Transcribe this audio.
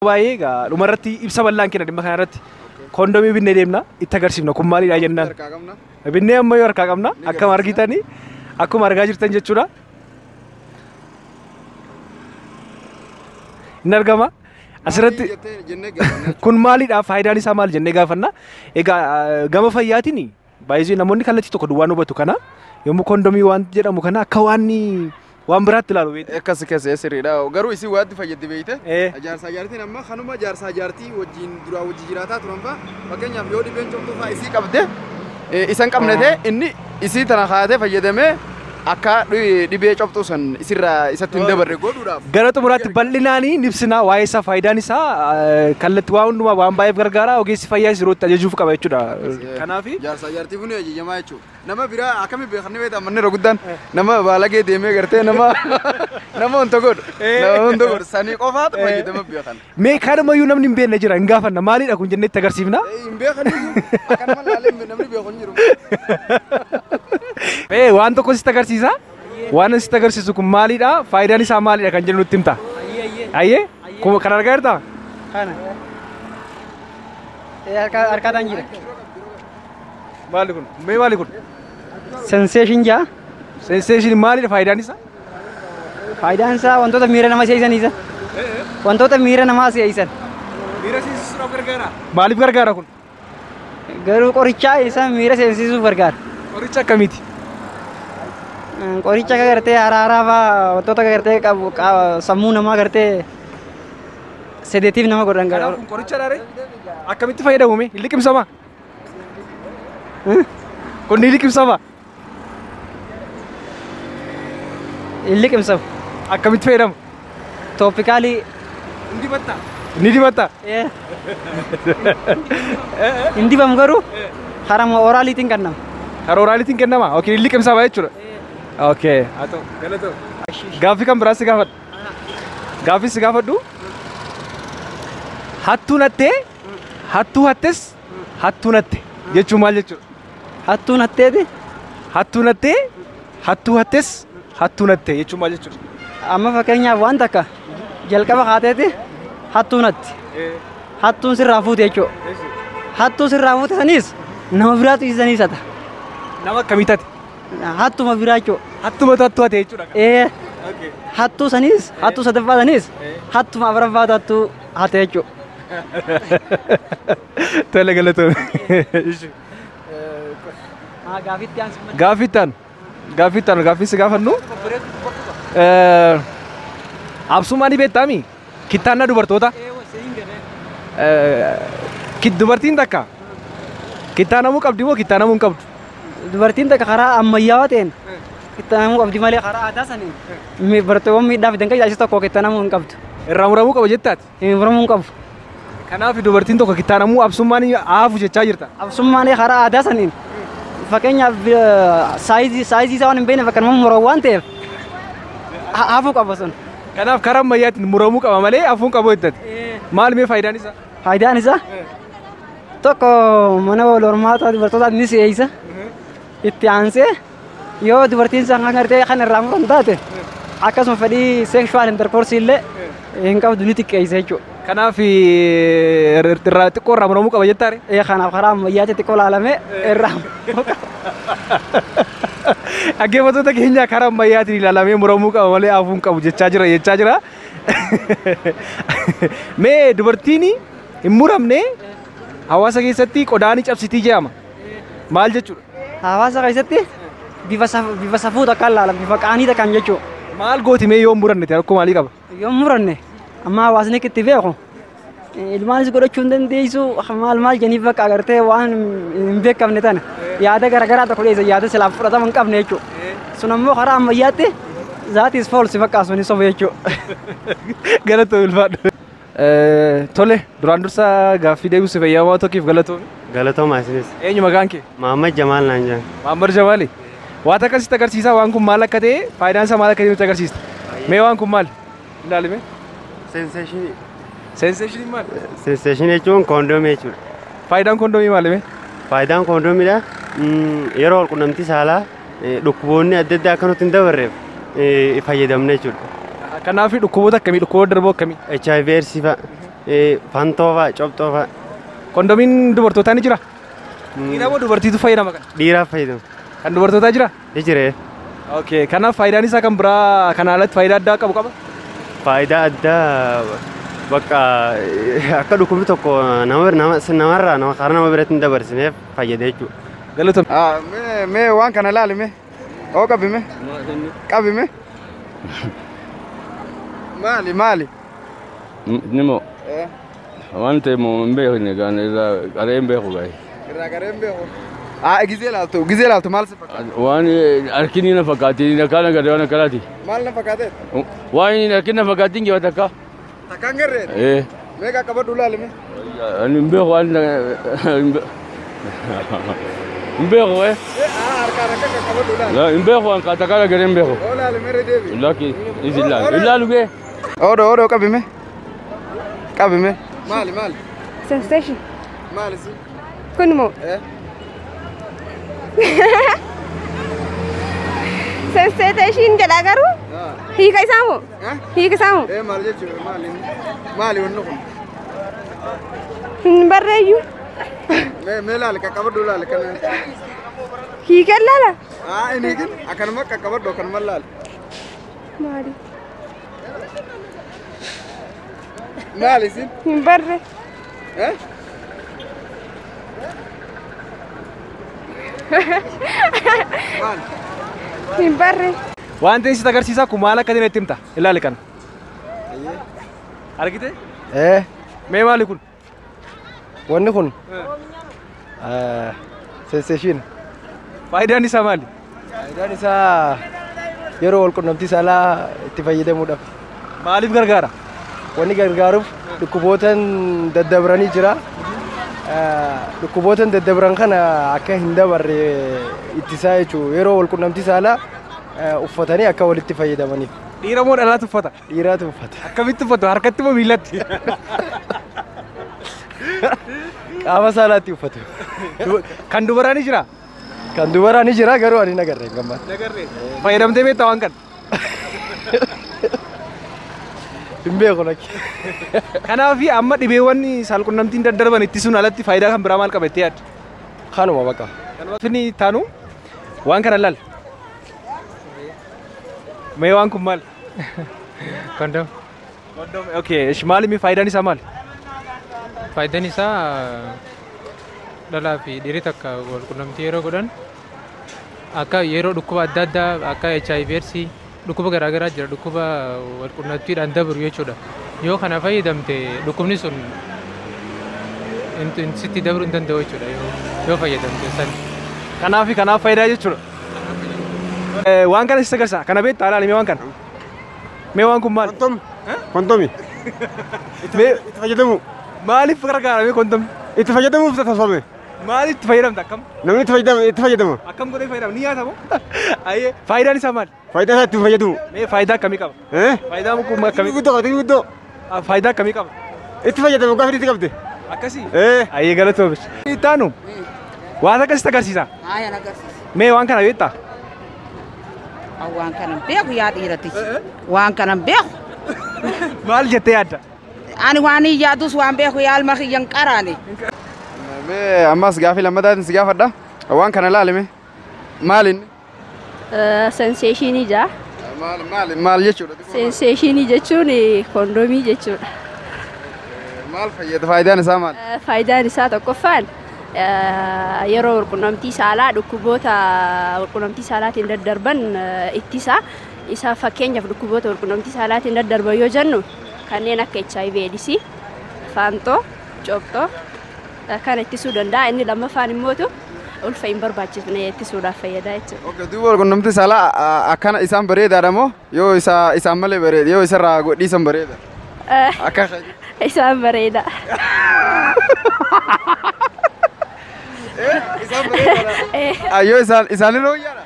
Baay'ee dhumarratti ibsa bal'aan kenna dhimma kanarratti koondomii binnee deemna itti agarsiifna kun maalidha jennaan binnee amma yoo harkaa qabna akkuma argitanii akkuma argaa jirtan jechuudha hin argama asirratti kun maalidha faayidaan isaa maal jennee gaafanna egaa gama fayyaatiin baay'ee namoonni kallattii tokko duwwaan hubatu kana yommuu koondomii waan jedhamu kana akka waan biraatti ilaalu beekte akkas keessa sirriidha garuu isii waatti fayyadde beekte jaarsaa jaartiin amma kanuma jaarsaa jaartii wajjin duraa wajji jiraataa turan fa'a fakkeenyaaf yoo dhibeen cobxuu fa'a isii qabde isan qabnate inni isii tana kaatee fayyadamee akka dhibee cobxuu san isirraa isatti hin dabarre godhuudhaaf gara xumuraatti bal'inaanii nibsinaa waa'ee isaa faayidaan isaa kallattii waa hundumaa waan baay'eef gargaara ogeessi fayyaa yerootti ajajuuf qaba jechuudha kanaaf jaarsaa jaartii kun ajajamaa jechuudha nama biraa akkami beekannee beektaa manni guddaan nama baalagee deemee gartee nama hunta godhu sanii qofaatu fayyadama beekan mee kaadamayyuu namni hin beekne jira hin gaafanna maalidha kun jennee itti agarsiifna hin beekaniyyuu akkanuma laalee namni beeku hin jiru waan tokko sitti agarsiisa waan sitti agarsiisu kun maalidha faayidaan isaa maalidha kan jennu nutti himta ayyee kan argaa jirta kana harkaadhaan jira maali kun mee maali kun sensation jaa sensation maalidha faayidaan isaa wantoota miira nama seeyisanisa wantoota miira namaa seeyisan miira seensisuudhaaf gargaara maaliif gargaara kun garuu qorichaa isa miira seensisuuf gargaara qoricha akkamiiti qoricha gartee haraaraa fa'aa wantoota gartee qabu sammuu namaa gartee sedeetiif nama godhan gara kun qoricha dhaare akkamitti fayyadamume hin liqimsama kun ni liqimsama hin liqimsamu akkamitti fayyadamu toopikaalii ni dibatta hin dibamu garuu harama oraaliitiin kennama hara oraaliitiin kennama okay hin liqimsama jechuudha okay ato galato gaaffii kan biraa si gaafadhu gaaffii si gaafadhu hattuu nattee hattuu hattes hattuu natte jechuun maal jechuudha hattuu natteeti hattuu nattee hattuu hattes hattuu natte jechuun maal jechuudha amma fakkeenyaaf waan takka jalqaba haateeti hattuu natti hattuun sirraa fuute jechuudha hattuu sirraa fuute sanis nama biraatu isanii sata nama akkamii taate hattuma biraa jechuudha hattumatu hattuu hate jechuudha hattuu sanis hattuu sadaffaa sanis hattuma afuraffaatu hattuu hate jechuudha tole galatoome gaaffii si gaafannu absumaa ni beektaami kittaannaa dubartoota dubartiin takka kittaanamuu qabdi moo kittaanamuu hin qabdu dubartiin takka karaa ammayyaawaa ta'een kittaanamuu qabdi malee karaa aadaa saniin bartoowwan miidhaa fidan kan jaalisi tokko kittaanamuu hin qabdu irraa muramuu qaba jettaati muramuu hin qabu kanaaf dubartiin tokko kittaanamuu absummaan haafu jechaa jirta absummaan karaa aadaa saniin fakkeenyaaf saayizii isaa waan hin beekne fakkanuma muramu waan ta'eef haafuu qaba sun kanaaf karaa ammayyaatiin muramuu qaba malee hafuun qabu jettati maal mee faayidaan isaa faayidaan isaa tokko mana wal hormaata dubartootaaf ni seeyisa itti aansee yoo dubartiin isaa kan gartee kan irraa muran taate akkasuma fedhii sekshuwaal interkoorsi illee hin qabdu ni xiqqeessa jechuudha kanaaf irraa xiqqoo irraa muramuu qaba jettaare kanaaf karaa ammayyaatti xiqqoo laalamee irraa dhaggeeffattoota keenya karaa ammayyaatiin ilaalamee muramuu qaba malee hafuun qabu jechaa jira mee dubartiin hin muramne hawaasa keessatti qodaanii cabsitii jedhama maal jechuudha hawaasa keessatti bifa safuu takkaan laalama bifa qaanii takkaan jechuudha maal gooti mee yoo muranne rakkoo maalii qaba yoo muranne amma hawaasni itti beeku ilmaanis godhachuu hin dandeessu maal jeniif bakka agartee waan hin beekamne tana yaada garaagaraa tokko dhiyeessa yaada silaaf fudhatama hin qabne jechuudha sun ammoo karaa ammayyaatti zaatis foolsi bakka suni soba jechuudha galatoo ulfaadhu tole duraan dursa gaaffii deebisuu fayyadamaa tokkiif galatooma isinis eenyu maqaan kee Mahammad Jamaal naan jedhan Mahammad Jamaali waan akkasitti agarsiisaa waan kun maal akka ta'e faayidaan isaa maal akka ta'e nutti agarsiista mee waan kun maal ilaalime sensation maal sensation jechuun koondomii jechuudha faayidaan koondomii maalime faayidaan koondomiidha yeroo wal qunnamtii saalaa dhukkuboonni adda addaa akka nutti hin dabarreef fayyadamne jechuudha kanaaf dhukkuboota akkamii dhukkuboota darboo akkamii HIV/AIDS fantoo fa'a cobxoo fa'a. Kondomiin dubartootaa ni jira? Dhiira moo dubartiitu fayyadama kana? Dhiiraaf fayyadamu. Kan dubartootaa jira? Ni jiree. Okay, kanaaf faayidaan isaa kan biraa kana alatti faayidaa addaa qabu qaba? Faayidaa addaa bakka akka dhukkubni tokko namarraa nama biratti hin dabarsineef fayyada jechuudha. Galatoomaa. Mee waan kana laali mee? Oo qabime? Qabime? Maali? Nimo. Waan ta'e moo hin beekne gaan irraa qareen beeku gaa'e. Irraa qareen beeku. Gizee laaltu maal si fakkaata? Waan harkini na fakkaate kana gadi waan akkanaati. Maal na fakkaate? Waan harkini na fakkaatiin jiwa takka. Takkaan garreedha? Mee qaqqabadhu laalime? Hin beeku waan hin beeku harkaan akka qaqqabadhu laali. Hin beeku waan takka gadi hin beeku. Oo laalime irra deebi. Lakki isi ilaalu gee. Odoo qabime? Qabime? Maali? Sensation. Maali si? Kun moo? Sensation jedha garuu hiika isaa moo? Hiika isaa moo? Maal jechuudha maali wanni kun? Hin barreeyyu. Mee laali qaqqabadhu laali kana. Hiika laala? Inni hiikin akkanuma qaqqabadhu akkanuma laali. Maali? Maali si? Hin barre. Hin barre. Wanti sitti agarsiisaa kun maal akka itti himta? Ilaali kana. Argite? Mee maali kun? Wanni kun sensation. Faayidaan isaa maali? Faayidaan isaa yeroo wal qunnamtii saalaa itti fayyadamuudhaaf. Maaliif gargaara? Wanni gargaaruuf dhukkubootaan daddabranii jira. Dhukkubootaan daddabran kana akka hin dabarre ittisaa jechuudha. Yeroo wal qunnamtii saalaa uffatanii akka walitti fayyadamaniif. Dhiira moo dhalaatu uffata? Dhiiraatu uffata. Akkamitti uffatu? Harkatti moo miilatti? Qaama saalaatti uffatu. Kan dubaraa ni jira? Kan dubaraa ni jira garuu ani nagarreen gammaan. Nagarreen. Fayyadamtee beektaa waan kana? Hin beeku lakki. Kanaaf amma dhibeewwan saalqunnamtiin daddarban ittisuun alatti faayidaa kan biraa maal qaba jettee yaadda? Kanuma baqa. Kanaaf inni taanu waan kana laal. Mee waan kun maal? Kondom. Okay, maali faayidaan isaa maali? Faayidaan isaa dhalaa fi dhiirri takka wal qunnamtii yeroo godhan akka yeroo dhukkuba adda addaa akka HIV/AIDS dhukkuba garaagaraa jira dhukkuba wal qunnamtiidhaan dabru jechuudha. Yoo kana fayyadamte dhukkubni sun sitti dabruu hin danda'u jechuudha yoo fayyadamte san. Kanaaf faayidaa jechuudha. Waan kana sitti agarsiisa. Kana beektaa laali mee waan kana? Mee waan kun maali? Kondomii. Itti fayyadamu. Maaliif gargaara mee kondomii? Itti fayyadamuuf taasifame. Maaliif itti fayyadamta akkam? Namni itti fayyadama. Akkam godhee fayyadama? Ni nyaata moo? Ayyee faayidaan isaa maali? Faayidaan isaa itti fayyadamu. Mee faayidaa akkamii qaba? Faayidaa kun akkamii? Guddoo. Faayidaa akkamii qaba? Itti fayyadamu gaafa itti qabde. Akkasii? Ayyee galatoomis. Ittaanu waan akkasitti agarsiisa? Mee waan kana beektaa? Waan kana beeku yaa dhiirati. Waan kana beeku. Maal jettee yaadda? Ani waan yaadus waan beeku yaa alma xiyyan qaraani. Mee ammas gaaffii lammataatiin si gaafadha. Waan kana laalime. Maaliin? Sensationii jaa. Maal jechuudha? Sensationii jechuun koondomii jechuudha. Maal fayyada? Faayidaan isaa maal? Faayidaan isaa tokkoffaan yeroo wal qunnamtii saalaa dhukkuboota wal qunnamtii saalaatiin daddarban ittisa. Isa fakkeenyaaf dhukkuboota wal qunnamtii saalaatiin daddarban yoo jennu kanneen akka HIV/AIDS, faantoo, cobxoo kan ittisuu danda'a. Inni lammaffaan immoo ulfa hin barbaachifne ittisuudhaaf fayyada jechuudha. Okay, duuba wal qunnamtii saalaa akkana isaan bareedaadha moo yoo isaan malee bareeda yoo isarraa godhiisan bareeda? Akka isaan bareeda. Isaan bareeda. Yoo isaanirra hojjara?